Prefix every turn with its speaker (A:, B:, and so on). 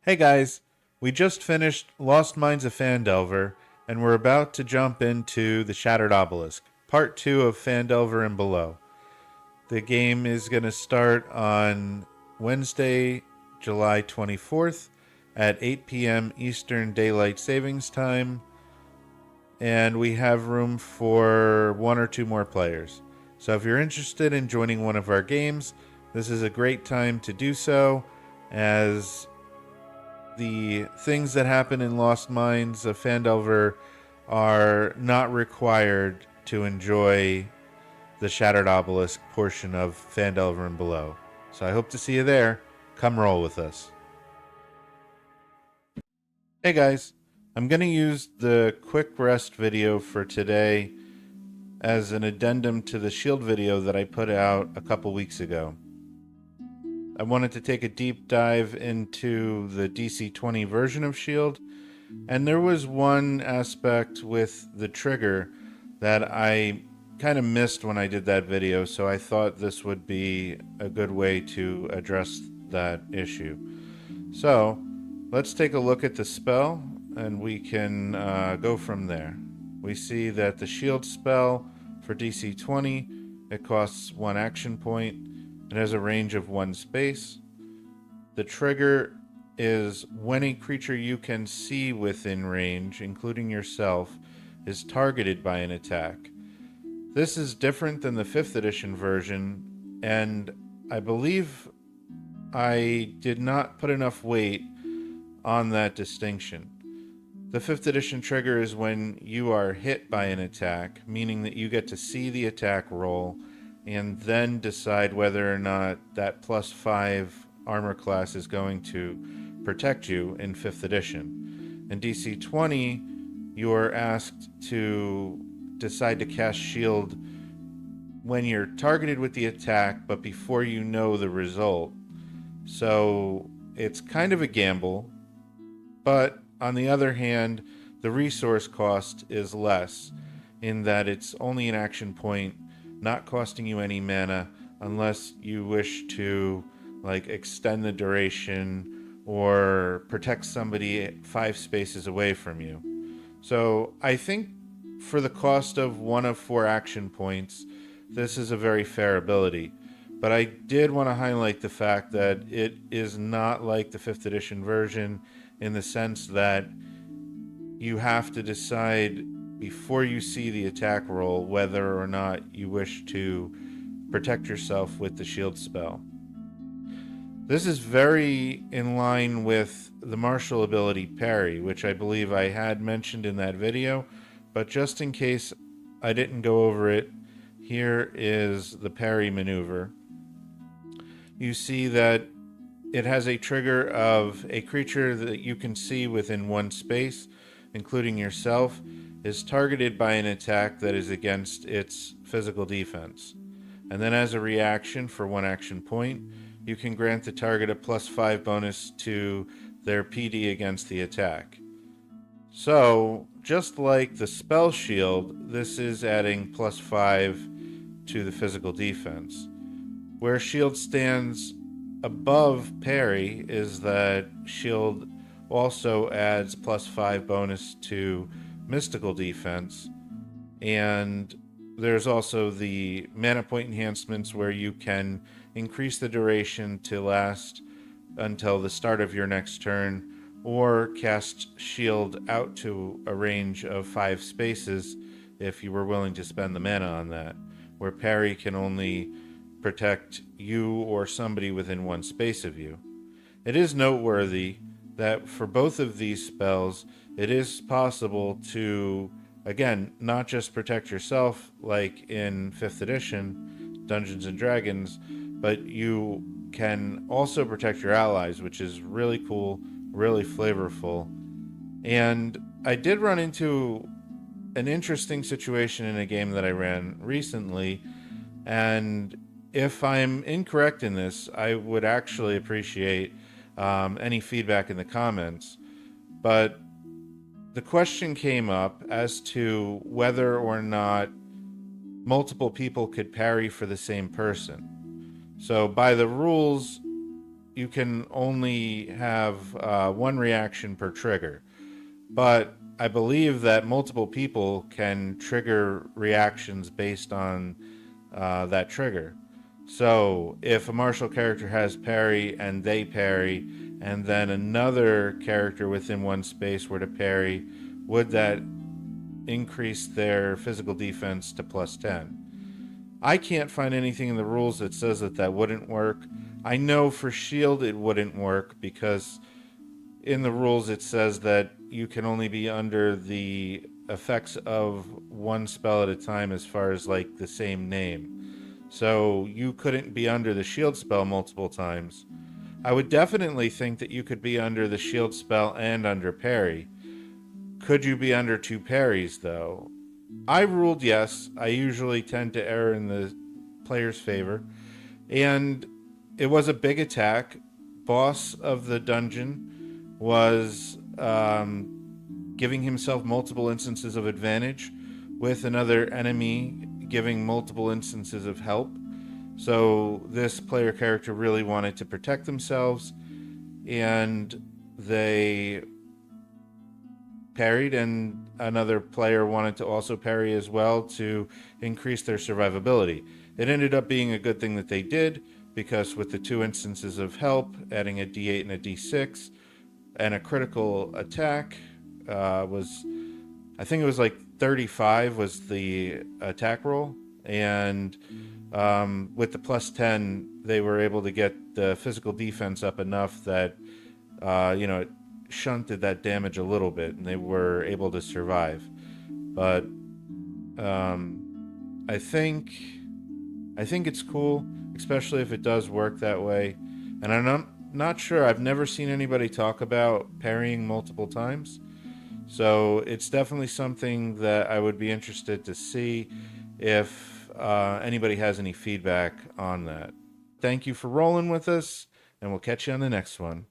A: Hey guys, we just finished Lost Mines of Phandelver, and we're about to jump into the Shattered Obelisk, part 2 of Phandelver and Below. The game is going to start on Wednesday, July 24th at 8 p.m. Eastern Daylight Savings Time, and we have room for one or two more players. So if you're interested in joining one of our games, this is a great time to do so, as the things that happen in Lost Mines of Phandelver are not required to enjoy the Shattered Obelisk portion of Phandelver and Below. So I hope to see you there. Come roll with us. Hey guys, I'm going to use the quick rest video for today as an addendum to the shield video that I put out a couple weeks ago. I wanted to take a deep dive into the DC20 version of shield, and there was one aspect with the trigger that I kind of missed when I did that video, so I thought this would be a good way to address that issue. So let's take a look at the spell, and we can go from there. We see that the shield spell for DC20, it costs 1 action point. It has a range of 1 space. The trigger is when a creature you can see within range, including yourself, is targeted by an attack. This is different than the 5th edition version, and I believe I did not put enough weight on that distinction. The 5th edition trigger is when you are hit by an attack, meaning that you get to see the attack roll and then decide whether or not that +5 armor class is going to protect you in 5th edition. In DC20, you are asked to decide to cast shield when you're targeted with the attack, but before you know the result. So it's kind of a gamble, but on the other hand, the resource cost is less in that it's only an action point, not costing you any mana unless you wish to extend the duration or protect somebody 5 spaces away from you. So I think for the cost of 1 of 4 action points, this is a very fair ability. But I did want to highlight the fact that it is not like the 5th edition version in the sense that you have to decide before you see the attack roll whether or not you wish to protect yourself with the shield spell. This is very in line with the martial ability parry, which I believe I had mentioned in that video, but just in case I didn't go over it, here is the parry maneuver. You see that it has a trigger of a creature that you can see within 1 space, including yourself, is targeted by an attack that is against its physical defense. And then as a reaction for 1 action point, you can grant the target a +5 bonus to their PD against the attack. So, just like the spell shield, this is adding +5 to the physical defense. Where shield stands above parry is that shield also adds +5 bonus to mystical defense, and there's also the mana point enhancements where you can increase the duration to last until the start of your next turn, or cast shield out to a range of 5 spaces if you were willing to spend the mana on that, where parry can only protect you or somebody within 1 space of you. It is noteworthy that for both of these spells, it is possible to, again, not just protect yourself like in 5th edition Dungeons and Dragons, but you can also protect your allies, which is really cool, really flavorful. And I did run into an interesting situation in a game that I ran recently, and if I'm incorrect in this, I would actually appreciate any feedback in the comments. But the question came up as to whether or not multiple people could parry for the same person. So by the rules, you can only have one reaction per trigger. But I believe that multiple people can trigger reactions based on that trigger. So if a martial character has parry and they parry, and then another character within one space were to parry, would that increase their physical defense to plus 10? I can't find anything in the rules that says that that wouldn't work. I know for shield it wouldn't work because in the rules it says that you can only be under the effects of one spell at a time as far as like the same name. So you couldn't be under the shield spell multiple times. I would definitely think that you could be under the shield spell and under parry. Could you be under two parries though? I ruled yes. I usually tend to err in the player's favor. And it was a big attack. Boss of the dungeon was giving himself multiple instances of advantage, with another enemy giving multiple instances of help. So this player character really wanted to protect themselves, and they parried, and another player wanted to also parry as well to increase their survivability. It ended up being a good thing that they did, because with the two instances of help, adding a d8 and a d6, and a critical attack was, I think it was like 35 was the attack roll, and with the plus 10, they were able to get the physical defense up enough that it shunted that damage a little bit, and they were able to survive. But I think it's cool, especially if it does work that way. And I'm not sure. I've never seen anybody talk about parrying multiple times. So it's definitely something that I would be interested to see if anybody has any feedback on that. Thank you for rolling with us, and we'll catch you on the next one.